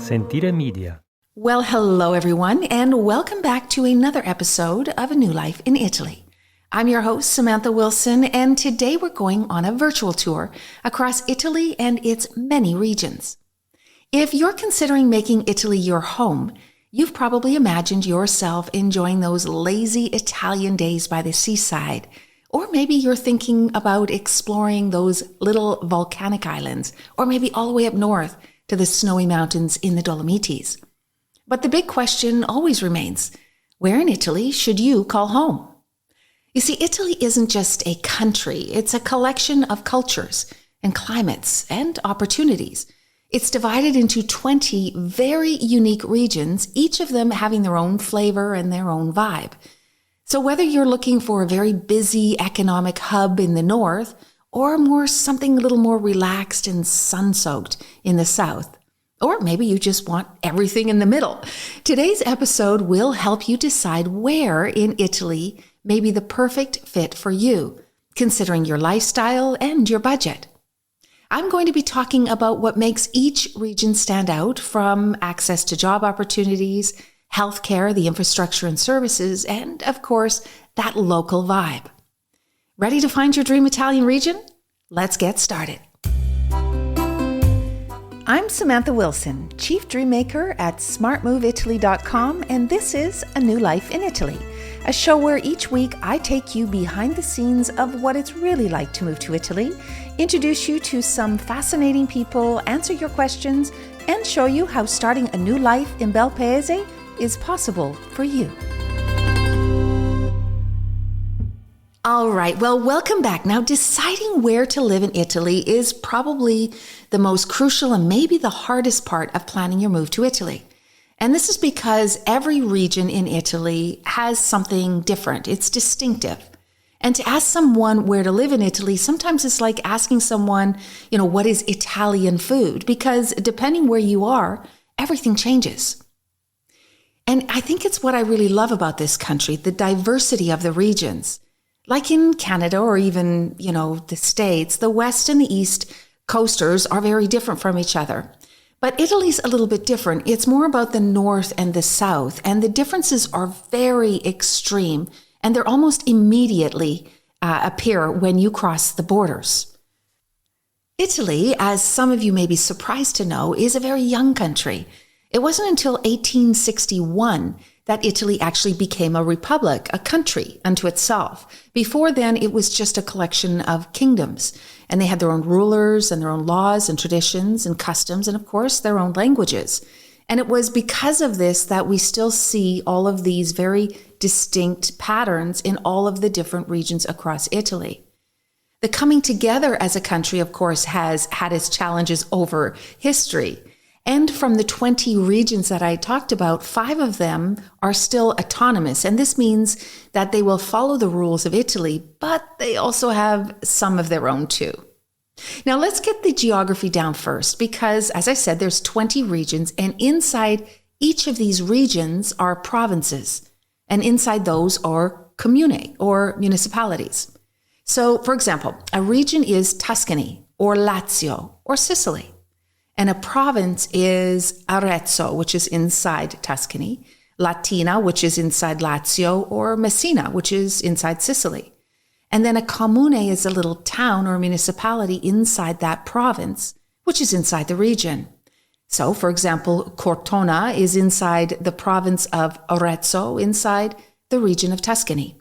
Sentire Media. Well, hello everyone, and welcome back to another episode of A New Life in Italy. I'm your host, Samantha Wilson, and today we're going on a virtual tour across Italy and its many regions. If you're considering making Italy your home, you've probably imagined yourself enjoying those lazy Italian days by the seaside, or maybe you're thinking about exploring those little volcanic islands, or maybe all the way up north to the snowy mountains in the Dolomites. But the big question always remains, where in Italy should you call home? You see, Italy isn't just a country, it's a collection of cultures and climates and opportunities. It's divided into 20 very unique regions, each of them having their own flavor and their own vibe. So whether you're looking for a very busy economic hub in the north, or something a little more relaxed and sun-soaked in the south, or maybe you just want everything in the middle, today's episode will help you decide where in Italy may be the perfect fit for you, considering your lifestyle and your budget. I'm going to be talking about what makes each region stand out, from access to job opportunities, healthcare, the infrastructure and services, and of course, that local vibe. Ready to find your dream Italian region? Let's get started. I'm Samantha Wilson, Chief Dreammaker at smartmoveitaly.com, and this is A New Life in Italy, a show where each week I take you behind the scenes of what it's really like to move to Italy, introduce you to some fascinating people, answer your questions, and show you how starting a new life in Bel Paese is possible for you. All right, well, welcome back. Now, deciding where to live in Italy is probably the most crucial and maybe the hardest part of planning your move to Italy. And this is because every region in Italy has something different. It's distinctive. And to ask someone where to live in Italy, sometimes it's like asking someone, what is Italian food? Because depending where you are, everything changes. And I think it's what I really love about this country, the diversity of the regions. Like in Canada or even, the States, the West and the East coasters are very different from each other. But Italy's a little bit different. It's more about the North and the South, and the differences are very extreme, and they're almost immediately appear when you cross the borders. Italy, as some of you may be surprised to know, is a very young country. It wasn't until 1861 that Italy actually became a republic, a country unto itself. Before then, it was just a collection of kingdoms, and they had their own rulers and their own laws and traditions and customs, and of course, their own languages. And it was because of this that we still see all of these very distinct patterns in all of the different regions across Italy. The coming together as a country, of course, has had its challenges over history. And from the 20 regions that I talked about, 5 of them are still autonomous. And this means that they will follow the rules of Italy, but they also have some of their own too. Now let's get the geography down first, because as I said, there's 20 regions, and inside each of these regions are provinces. And inside those are comune, or municipalities. So for example, a region is Tuscany, or Lazio, or Sicily. And a province is Arezzo, which is inside Tuscany, Latina, which is inside Lazio, or Messina, which is inside Sicily. And then a comune is a little town or municipality inside that province, which is inside the region. So, for example, Cortona is inside the province of Arezzo, inside the region of Tuscany.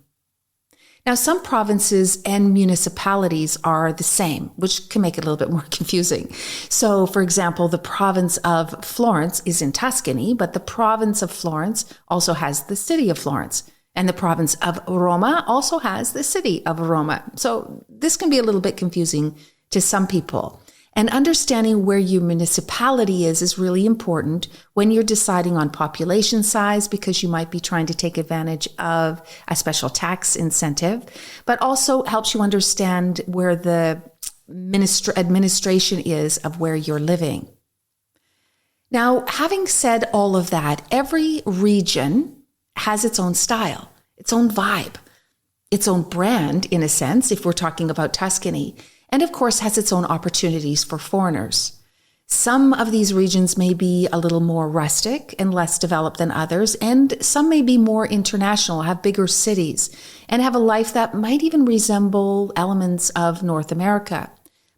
Now, some provinces and municipalities are the same, which can make it a little bit more confusing. So, for example, the province of Florence is in Tuscany, but the province of Florence also has the city of Florence. And the province of Roma also has the city of Roma. So this can be a little bit confusing to some people. And understanding where your municipality is really important when you're deciding on population size, because you might be trying to take advantage of a special tax incentive, but also helps you understand where the administration is of where you're living. Now, having said all of that, every region has its own style, its own vibe, its own brand, in a sense, if we're talking about Tuscany, and of course has its own opportunities for foreigners. Some of these regions may be a little more rustic and less developed than others, and some may be more international, have bigger cities, and have a life that might even resemble elements of North America.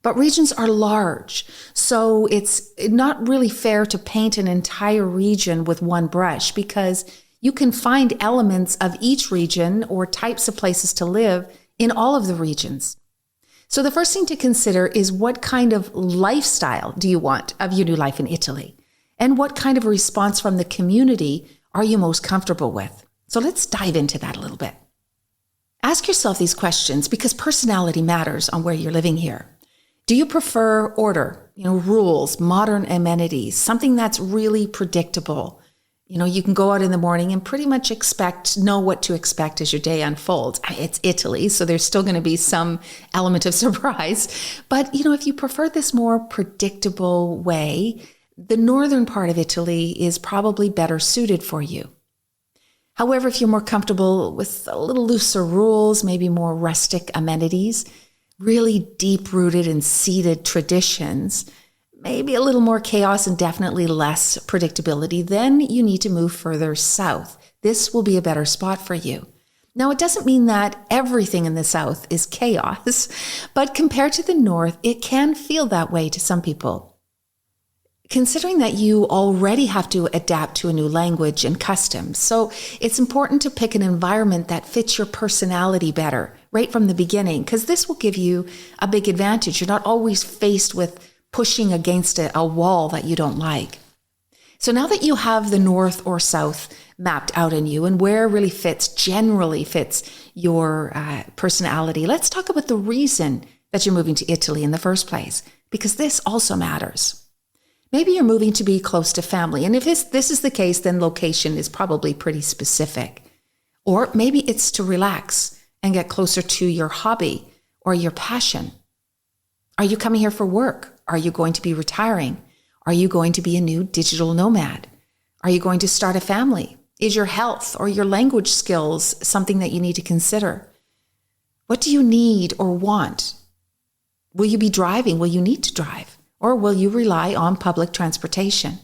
But regions are large, so it's not really fair to paint an entire region with one brush, because you can find elements of each region or types of places to live in all of the regions. So the first thing to consider is, what kind of lifestyle do you want of your new life in Italy? And what kind of response from the community are you most comfortable with? So let's dive into that a little bit. Ask yourself these questions because personality matters on where you're living here. Do you prefer order, rules, modern amenities, something that's really predictable? You can go out in the morning and pretty much know what to expect as your day unfolds. It's Italy, so there's still going to be some element of surprise. But, if you prefer this more predictable way, the northern part of Italy is probably better suited for you. However, if you're more comfortable with a little looser rules, maybe more rustic amenities, really deep-rooted and seated traditions, maybe a little more chaos and definitely less predictability, then you need to move further south. This will be a better spot for you. Now, it doesn't mean that everything in the south is chaos, but compared to the north, it can feel that way to some people. Considering that you already have to adapt to a new language and customs, so it's important to pick an environment that fits your personality better right from the beginning, because this will give you a big advantage. You're not always faced with pushing against a wall that you don't like. So now that you have the north or south mapped out in you and where really generally fits your personality, let's talk about the reason that you're moving to Italy in the first place, because this also matters. Maybe you're moving to be close to family, and if this is the case, then location is probably pretty specific. Or maybe it's to relax and get closer to your hobby or your passion. Are you coming here for work? Are you going to be retiring? Are you going to be a new digital nomad? Are you going to start a family? Is your health or your language skills something that you need to consider? What do you need or want? Will you be driving? Will you need to drive? Or will you rely on public transportation?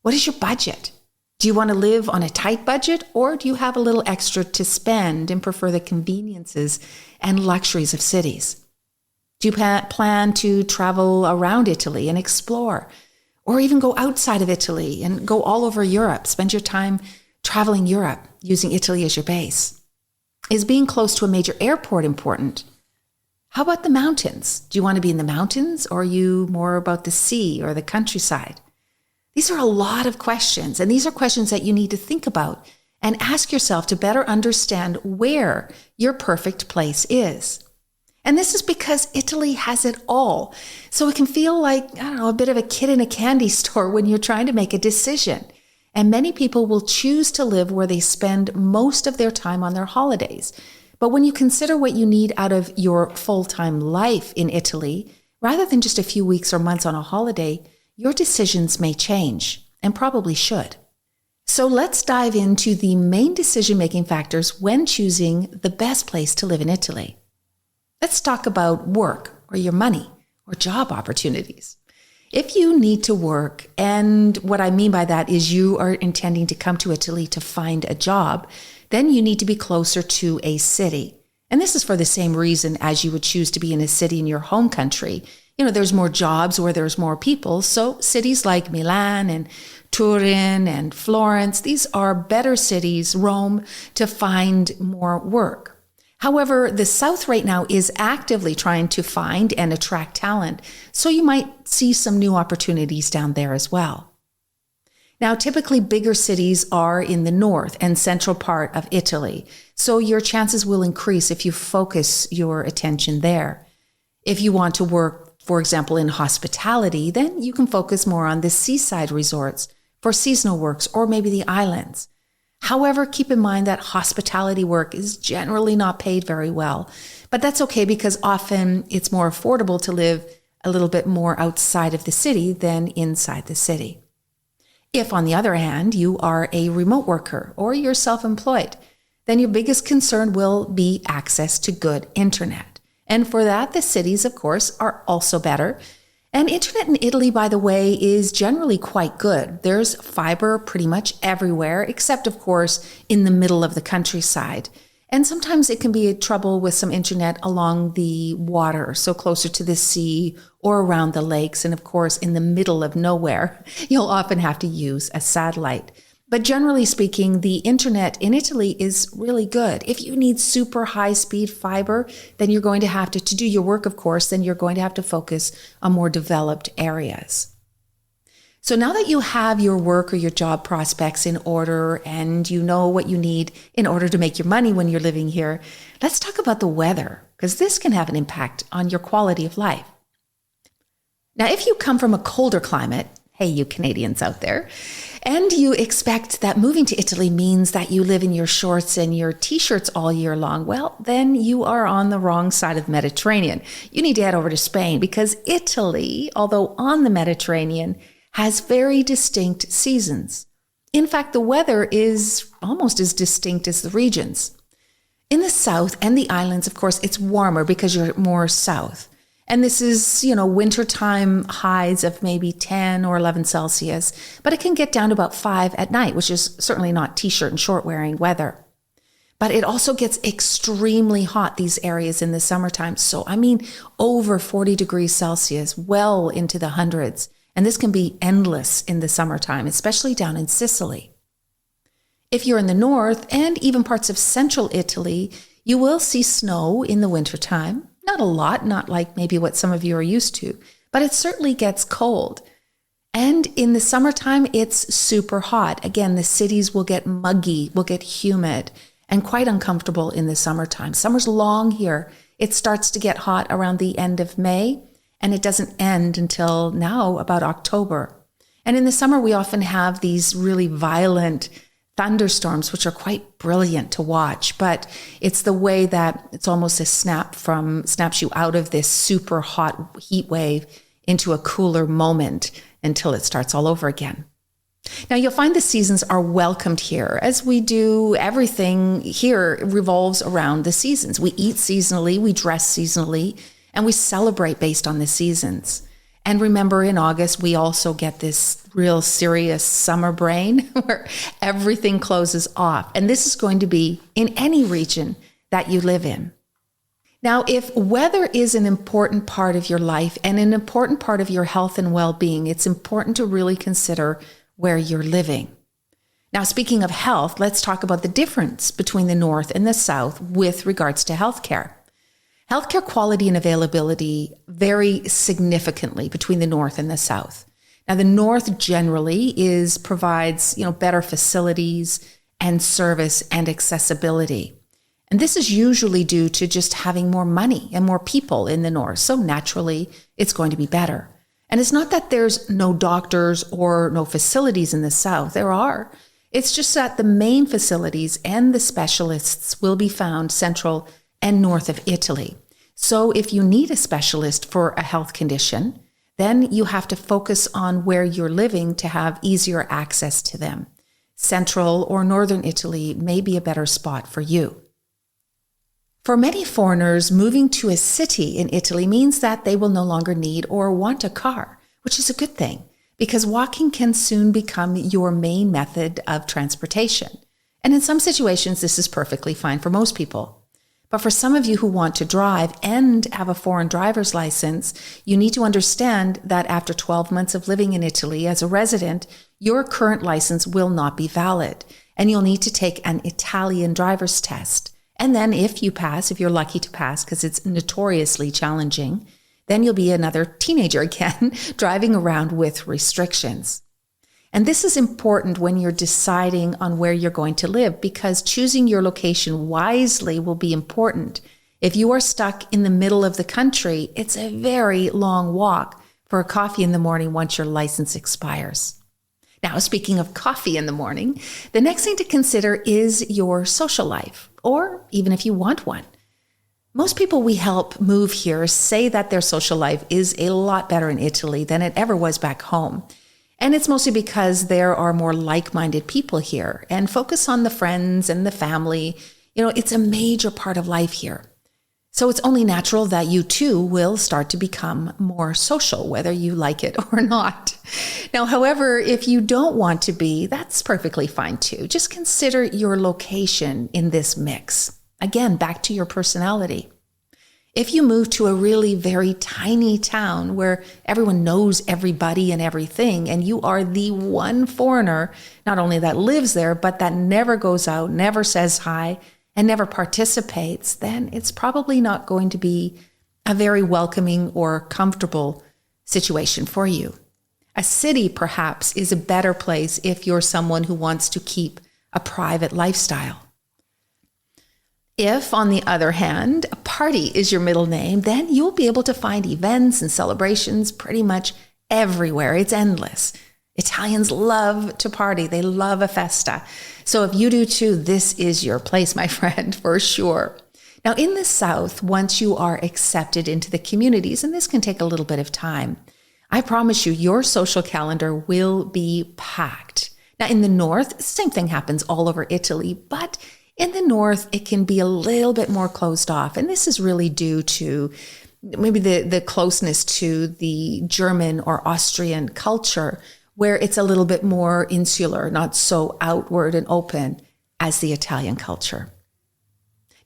What is your budget? Do you want to live on a tight budget, or do you have a little extra to spend and prefer the conveniences and luxuries of cities? Do you plan to travel around Italy and explore, or even go outside of Italy and go all over Europe, spend your time traveling Europe using Italy as your base? Is being close to a major airport important? How about the mountains? Do you want to be in the mountains, or are you more about the sea or the countryside? These are a lot of questions, and these are questions that you need to think about and ask yourself to better understand where your perfect place is. And this is because Italy has it all. So it can feel like, a bit of a kid in a candy store when you're trying to make a decision. And many people will choose to live where they spend most of their time on their holidays. But when you consider what you need out of your full-time life in Italy, rather than just a few weeks or months on a holiday, your decisions may change, and probably should. So let's dive into the main decision-making factors when choosing the best place to live in Italy. Let's talk about work, or your money, or job opportunities. If you need to work, and what I mean by that is you are intending to come to Italy to find a job, then you need to be closer to a city. And this is for the same reason as you would choose to be in a city in your home country. There's more jobs where there's more people. So cities like Milan and Turin and Florence, these are better cities, Rome, to find more work. However, the South right now is actively trying to find and attract talent, so you might see some new opportunities down there as well. Now, typically bigger cities are in the north and central part of Italy, so your chances will increase if you focus your attention there. If you want to work, for example, in hospitality, then you can focus more on the seaside resorts for seasonal works, or maybe the islands. However, keep in mind that hospitality work is generally not paid very well, but that's okay because often it's more affordable to live a little bit more outside of the city than inside the city. If, on the other hand, you are a remote worker or you're self-employed, then your biggest concern will be access to good internet. And for that, the cities, of course, are also better. And internet in Italy, by the way, is generally quite good. There's fiber pretty much everywhere, except, of course, in the middle of the countryside. And sometimes it can be a trouble with some internet along the water, so closer to the sea or around the lakes. And of course, in the middle of nowhere, you'll often have to use a satellite. But generally speaking, the internet in Italy is really good. If you need super high-speed fiber, then you're going to have to do your work, of course, then you're going to have to focus on more developed areas. So now that you have your work or your job prospects in order and you know what you need in order to make your money when you're living here, let's talk about the weather, because this can have an impact on your quality of life. Now, if you come from a colder climate, hey, you Canadians out there, and you expect that moving to Italy means that you live in your shorts and your t-shirts all year long, well, then you are on the wrong side of the Mediterranean. You need to head over to Spain, because Italy, although on the Mediterranean, has very distinct seasons. In fact, the weather is almost as distinct as the regions. In the south and the islands, of course, it's warmer because you're more south. And this is, wintertime highs of maybe 10 or 11 Celsius, but it can get down to about 5 at night, which is certainly not t-shirt and short wearing weather. But it also gets extremely hot, these areas in the summertime. So, over 40 degrees Celsius, well into the hundreds. And this can be endless in the summertime, especially down in Sicily. If you're in the north and even parts of central Italy, you will see snow in the wintertime. Not a lot, not like maybe what some of you are used to, but it certainly gets cold. And in the summertime, it's super hot. Again, the cities will get muggy, will get humid, and quite uncomfortable in the summertime. Summer's long here. It starts to get hot around the end of May, and it doesn't end until now, about October. And in the summer, we often have these really violent thunderstorms, which are quite brilliant to watch, but it's the way that it's almost a snaps you out of this super hot heat wave into a cooler moment until it starts all over again. Now, you'll find the seasons are welcomed here. As we do, everything here revolves around the seasons. We eat seasonally, we dress seasonally, and we celebrate based on the seasons. And remember, in August, we also get this real serious summer brain where everything closes off. And this is going to be in any region that you live in. Now, if weather is an important part of your life and an important part of your health and well-being, it's important to really consider where you're living. Now, speaking of health, let's talk about the difference between the North and the South with regards to healthcare. Healthcare quality and availability vary significantly between the North and the South. Now, the North generally provides, better facilities and service and accessibility. And this is usually due to just having more money and more people in the North. So naturally, it's going to be better. And it's not that there's no doctors or no facilities in the South. There are. It's just that the main facilities and the specialists will be found central and north of Italy. So if you need a specialist for a health condition, then you have to focus on where you're living to have easier access to them. Central or northern Italy may be a better spot for you. For many foreigners, moving to a city in Italy means that they will no longer need or want a car, which is a good thing, because walking can soon become your main method of transportation. And in some situations, this is perfectly fine for most people. But for some of you who want to drive and have a foreign driver's license, you need to understand that after 12 months of living in Italy as a resident, your current license will not be valid, and you'll need to take an Italian driver's test. And then if you're lucky to pass, because it's notoriously challenging, then you'll be another teenager again, driving around with restrictions. And this is important when you're deciding on where you're going to live, because choosing your location wisely will be important. If you are stuck in the middle of the country, it's a very long walk for a coffee in the morning once your license expires. Now, speaking of coffee in the morning, the next thing to consider is your social life, or even if you want one. Most people we help move here say that their social life is a lot better in Italy than it ever was back home. And it's mostly because there are more like-minded people here, and focus on the friends and the family. It's a major part of life here. So it's only natural that you too will start to become more social, whether you like it or not. Now, however, if you don't want to be, that's perfectly fine too. Just consider your location in this mix. Again, back to your personality. If you move to a really very tiny town where everyone knows everybody and everything, and you are the one foreigner, not only that lives there, but that never goes out, never says hi, and never participates, then it's probably not going to be a very welcoming or comfortable situation for you. A city, perhaps, is a better place if you're someone who wants to keep a private lifestyle. If, on the other hand, a party is your middle name, then you'll be able to find events and celebrations pretty much everywhere. It's endless. Italians love to party. They love a festa. So if you do too, this is your place, my friend, for sure. Now, in the South, once you are accepted into the communities, and this can take a little bit of time, I promise you, your social calendar will be packed. Now, in the North, same thing happens all over Italy, but in the North, it can be a little bit more closed off. And this is really due to maybe the closeness to the German or Austrian culture, where it's a little bit more insular, not so outward and open as the Italian culture.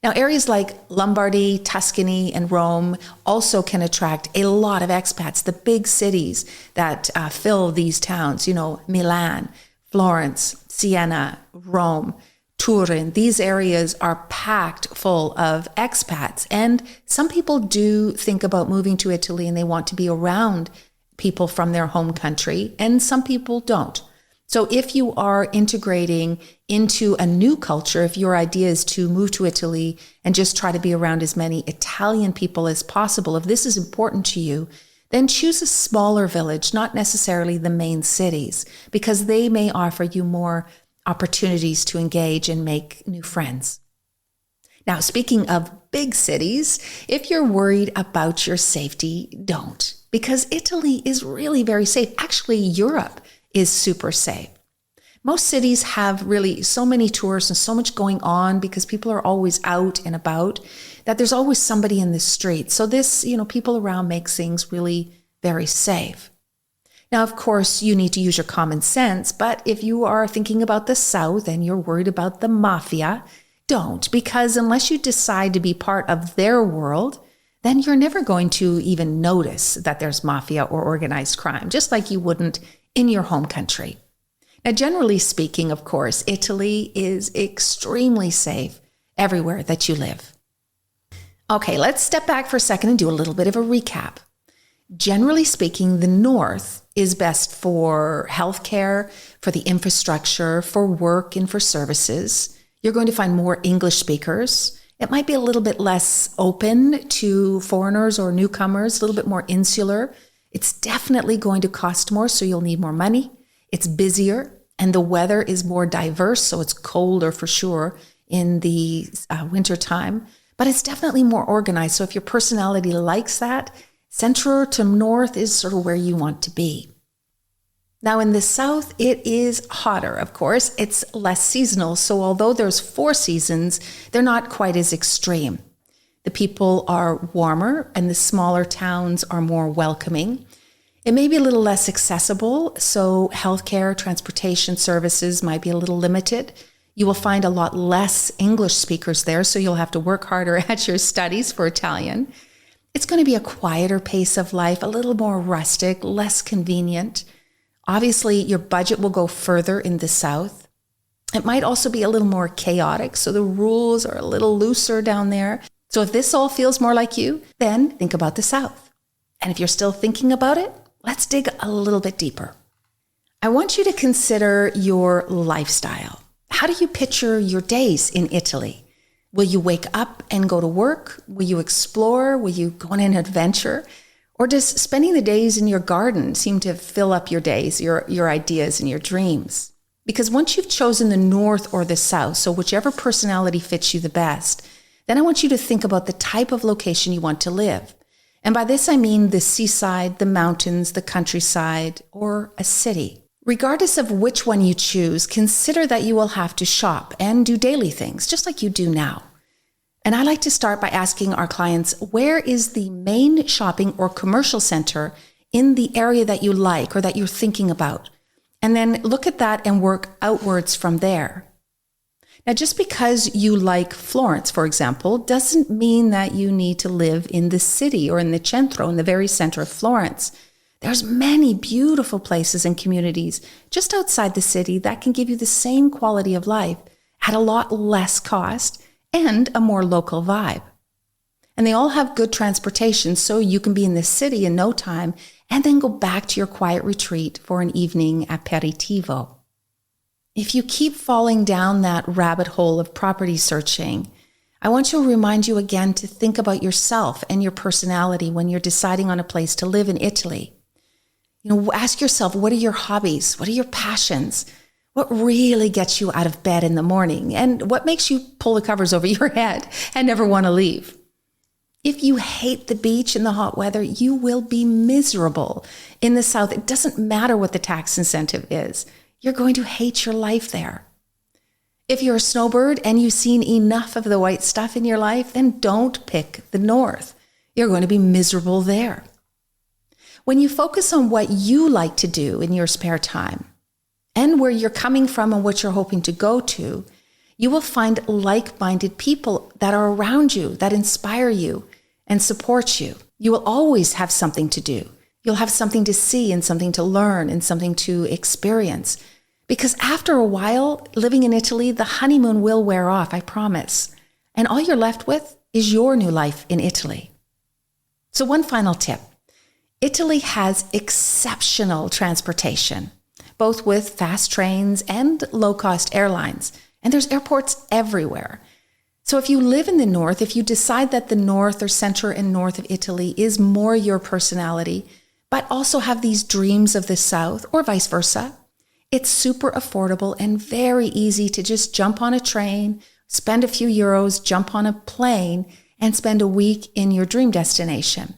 Now, areas like Lombardy, Tuscany, and Rome also can attract a lot of expats. The big cities that fill these towns, Milan, Florence, Siena, Rome, Turin, these areas are packed full of expats. And some people do think about moving to Italy and they want to be around people from their home country, and some people don't. So if you are integrating into a new culture, if your idea is to move to Italy and just try to be around as many Italian people as possible, if this is important to you, then choose a smaller village, not necessarily the main cities, because they may offer you more opportunities to engage and make new friends. Now, speaking of big cities, if you're worried about your safety, don't, because Italy is really very safe. Actually, Europe is super safe. Most cities have really so many tourists and so much going on because people are always out and about that there's always somebody in the street. So this, people around makes things really very safe. Now, of course, you need to use your common sense, but if you are thinking about the South and you're worried about the mafia, don't, because unless you decide to be part of their world, then you're never going to even notice that there's mafia or organized crime, just like you wouldn't in your home country. Now, generally speaking, of course, Italy is extremely safe everywhere that you live. Okay, let's step back for a second and do a little bit of a recap. Generally speaking, the North is best for healthcare, for the infrastructure, for work, and for services. You're going to find more English speakers. It might be a little bit less open to foreigners or newcomers, a little bit more insular. It's definitely going to cost more, so you'll need more money. It's busier, and the weather is more diverse, so it's colder for sure in the winter time. But it's definitely more organized, so if your personality likes that, Central to North is sort of where you want to be. Now in the South, it is hotter, of course. It's less seasonal, so although there's 4 seasons, they're not quite as extreme. The people are warmer and the smaller towns are more welcoming. It may be a little less accessible, so healthcare, transportation services might be a little limited. You will find a lot less English speakers there, so you'll have to work harder at your studies for Italian. It's going to be a quieter pace of life, a little more rustic, less convenient. Obviously, your budget will go further in the South. It might also be a little more chaotic, so the rules are a little looser down there. So if this all feels more like you, then think about the South. And if you're still thinking about it, let's dig a little bit deeper. I want you to consider your lifestyle. How do you picture your days in Italy? Will you wake up and go to work? Will you explore? Will you go on an adventure? Or does spending the days in your garden seem to fill up your days, your ideas and your dreams? Because once you've chosen the North or the South, so whichever personality fits you the best, then I want you to think about the type of location you want to live. And by this, I mean the seaside, the mountains, the countryside, or a city. Regardless of which one you choose, consider that you will have to shop and do daily things, just like you do now. And I like to start by asking our clients, where is the main shopping or commercial center in the area that you like or that you're thinking about? And then look at that and work outwards from there. Now, just because you like Florence, for example, doesn't mean that you need to live in the city or in the centro, in the very center of Florence. There's many beautiful places and communities just outside the city that can give you the same quality of life at a lot less cost and a more local vibe. And they all have good transportation, so you can be in the city in no time and then go back to your quiet retreat for an evening aperitivo. If you keep falling down that rabbit hole of property searching, I want to remind you again to think about yourself and your personality when you're deciding on a place to live in Italy. Ask yourself, what are your hobbies? What are your passions? What really gets you out of bed in the morning? And what makes you pull the covers over your head and never want to leave? If you hate the beach in the hot weather, you will be miserable in the south. It doesn't matter what the tax incentive is. You're going to hate your life there. If you're a snowbird and you've seen enough of the white stuff in your life, then don't pick the north. You're going to be miserable there. When you focus on what you like to do in your spare time and where you're coming from and what you're hoping to go to, you will find like-minded people that are around you, that inspire you and support you. You will always have something to do. You'll have something to see and something to learn and something to experience. Because after a while, living in Italy, the honeymoon will wear off, I promise. And all you're left with is your new life in Italy. So one final tip. Italy has exceptional transportation, both with fast trains and low-cost airlines. And there's airports everywhere. So if you live in the north, if you decide that the north or center and north of Italy is more your personality, but also have these dreams of the south or vice versa, it's super affordable and very easy to just jump on a train, spend a few euros, jump on a plane, and spend a week in your dream destination.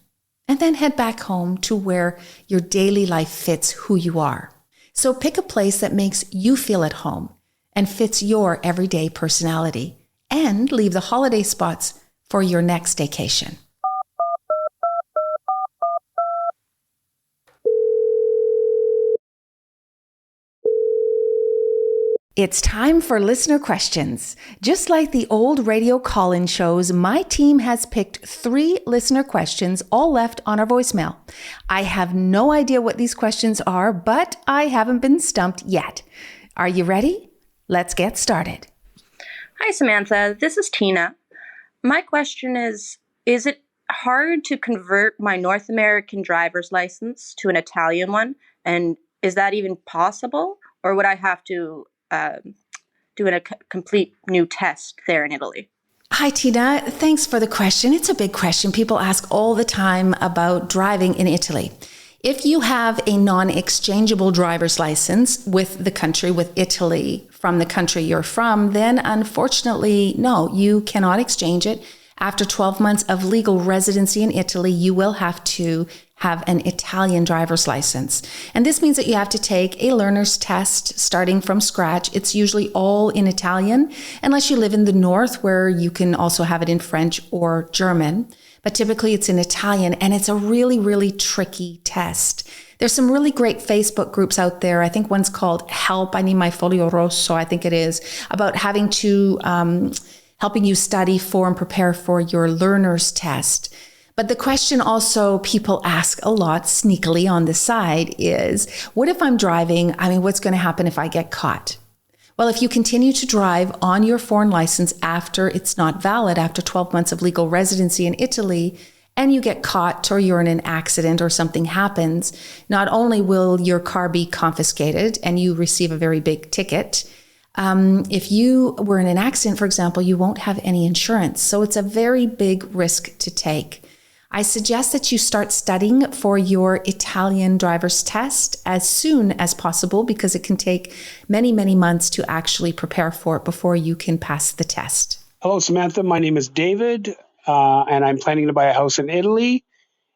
And then head back home to where your daily life fits who you are. So pick a place that makes you feel at home and fits your everyday personality, and leave the holiday spots for your next vacation. It's time for listener questions. Just like the old radio call-in shows, my team has picked 3 listener questions, all left on our voicemail. I have no idea what these questions are, but I haven't been stumped yet. Are you ready? Let's get started. Hi, Samantha. This is Tina. My question is it hard to convert my North American driver's license to an Italian one? And is that even possible? Or would I have to do a complete new test there in Italy? Hi, Tina. Thanks for the question. It's a big question. People ask all the time about driving in Italy. If you have a non-exchangeable driver's license with the country, with Italy, from the country you're from, then unfortunately, no, you cannot exchange it. After 12 months of legal residency in Italy, you will have to have an Italian driver's license. And this means that you have to take a learner's test starting from scratch. It's usually all in Italian, unless you live in the north where you can also have it in French or German. But typically it's in Italian, and it's a really, really tricky test. There's some really great Facebook groups out there. I think one's called Help, I Need My Folio Rosso, I think it is, about having to, helping you study for and prepare for your learner's test. But the question also people ask a lot sneakily on the side is, what if I'm driving? What's going to happen if I get caught? Well, if you continue to drive on your foreign license after it's not valid, after 12 months of legal residency in Italy, and you get caught or you're in an accident or something happens, not only will your car be confiscated and you receive a very big ticket, if you were in an accident, for example, you won't have any insurance. So it's a very big risk to take. I suggest that you start studying for your Italian driver's test as soon as possible, because it can take many, many months to actually prepare for it before you can pass the test. Hello, Samantha. My name is David, and I'm planning to buy a house in Italy,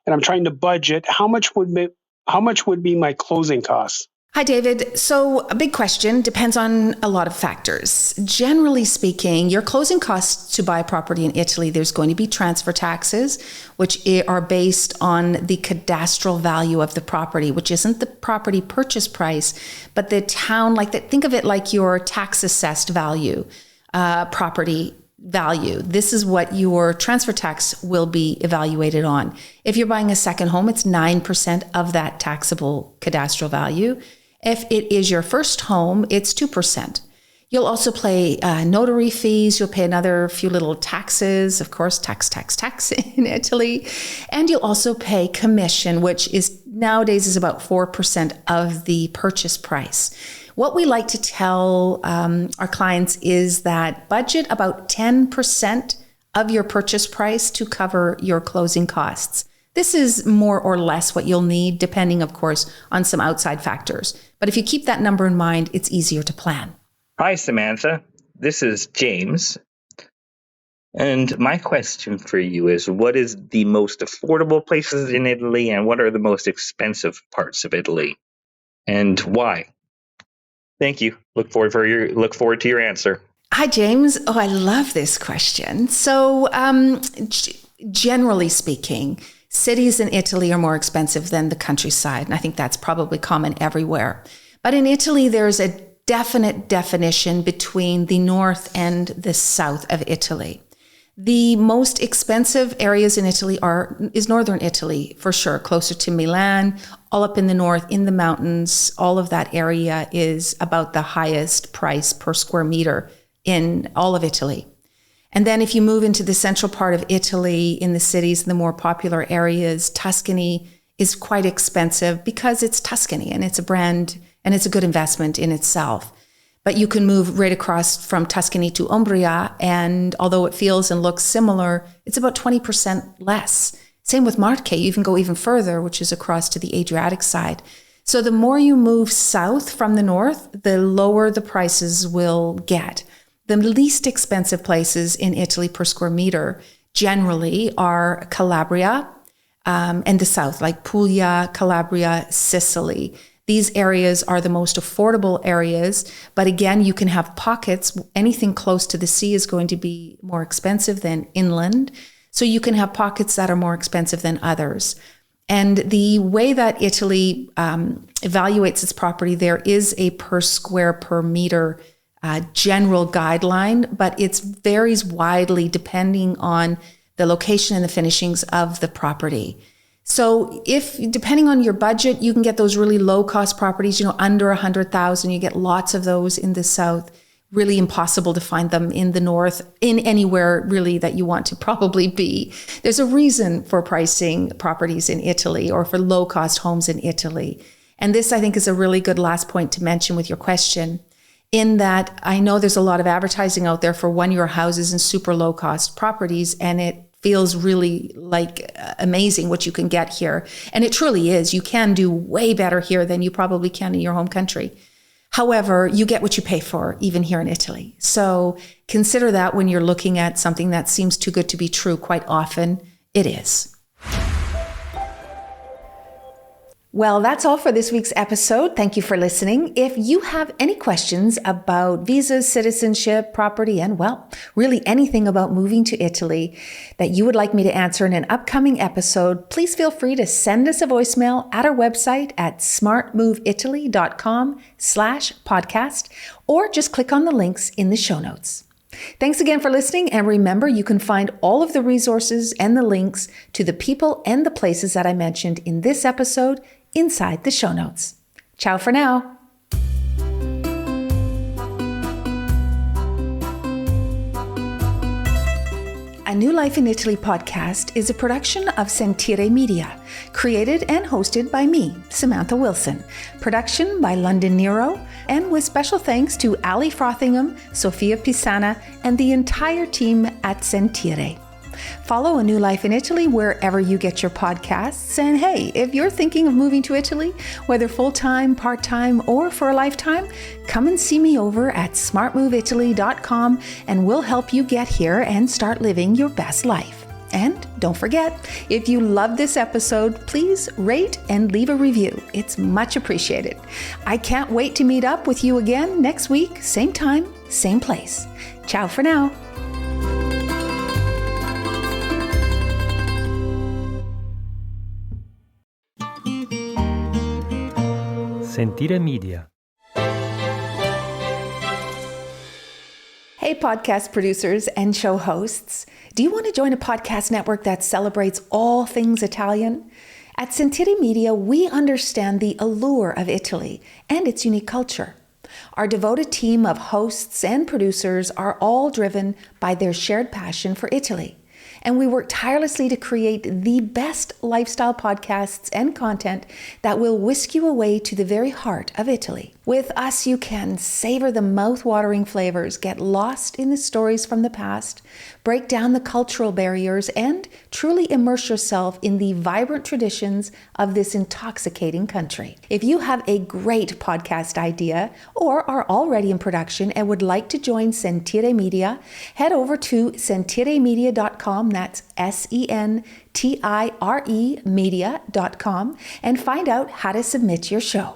and I'm trying to budget. How much would be my closing costs? Hi, David. So a big question, depends on a lot of factors. Generally speaking, your closing costs to buy property in Italy, there's going to be transfer taxes, which are based on the cadastral value of the property, which isn't the property purchase price, but the town, think of it like your tax assessed value, property value. This is what your transfer tax will be evaluated on. If you're buying a second home, it's 9% of that taxable cadastral value. If it is your first home, it's 2%. You'll also pay notary fees. You'll pay another few little taxes, of course, tax in Italy. And you'll also pay commission, which is nowadays is about 4% of the purchase price. What we like to tell our clients is that budget about 10% of your purchase price to cover your closing costs. This is more or less what you'll need, depending, of course, on some outside factors. But if you keep that number in mind, it's easier to plan. Hi, Samantha. This is James. And my question for you is, what is the most affordable places in Italy and what are the most expensive parts of Italy? And why? Thank you. Look forward to your answer. Hi, James. Oh, I love this question. So, generally speaking, cities in Italy are more expensive than the countryside, and I think that's probably common everywhere. But in Italy, there's a definite definition between the north and the south of Italy. The most expensive areas in Italy is northern Italy, for sure, closer to Milan, all up in the north, in the mountains. All of that area is about the highest price per square meter in all of Italy. And then if you move into the central part of Italy, in the cities, the more popular areas, Tuscany is quite expensive because it's Tuscany and it's a brand and it's a good investment in itself. But you can move right across from Tuscany to Umbria, and although it feels and looks similar, it's about 20% less. Same with Marche, you can go even further, which is across to the Adriatic side. So the more you move south from the north, the lower the prices will get. The least expensive places in Italy per square meter generally are Calabria and the south, like Puglia, Calabria, Sicily. These areas are the most affordable areas, but again, you can have pockets. Anything close to the sea is going to be more expensive than inland. So you can have pockets that are more expensive than others. And the way that Italy evaluates its property, there is a per square per meter general guideline, but it varies widely depending on the location and the finishings of the property. So depending on your budget, you can get those really low cost properties, under 100,000. You get lots of those in the south. Really impossible to find them in the north, in anywhere really that you want to probably be. There's a reason for pricing properties in Italy or for low cost homes in Italy. And this, I think, is a really good last point to mention with your question, in that I know there's a lot of advertising out there for one-year houses and super low cost properties, and it feels really like amazing what you can get here. And it truly is. You can do way better here than you probably can in your home country. However, you get what you pay for, even here in Italy. So consider that when you're looking at something that seems too good to be true. Quite often, it is. Well, that's all for this week's episode. Thank you for listening. If you have any questions about visas, citizenship, property, and really anything about moving to Italy that you would like me to answer in an upcoming episode, please feel free to send us a voicemail at our website at smartmoveitaly.com/podcast, or just click on the links in the show notes. Thanks again for listening. And remember, you can find all of the resources and the links to the people and the places that I mentioned in this episode inside the show notes. Ciao for now. A New Life in Italy podcast is a production of Sentire Media, created and hosted by me, Samantha Wilson. Production by London Nero, and with special thanks to Ali Frothingham, Sofia Pisana, and the entire team at Sentire. Follow A New Life in Italy wherever you get your podcasts. And hey, if you're thinking of moving to Italy, whether full-time, part-time, or for a lifetime, come and see me over at smartmoveitaly.com and we'll help you get here and start living your best life. And don't forget, if you love this episode, please rate and leave a review. It's much appreciated. I can't wait to meet up with you again next week, same time, same place. Ciao for now. Sentire Media. Hey, podcast producers and show hosts. Do you want to join a podcast network that celebrates all things Italian? At Sentire Media, we understand the allure of Italy and its unique culture. Our devoted team of hosts and producers are all driven by their shared passion for Italy. And we work tirelessly to create the best lifestyle podcasts and content that will whisk you away to the very heart of Italy. With us, you can savor the mouth-watering flavors, get lost in the stories from the past, break down the cultural barriers, and truly immerse yourself in the vibrant traditions of this intoxicating country. If you have a great podcast idea or are already in production and would like to join Sentire Media, head over to sentiremedia.com, that's SENTIRE media.com, and find out how to submit your show.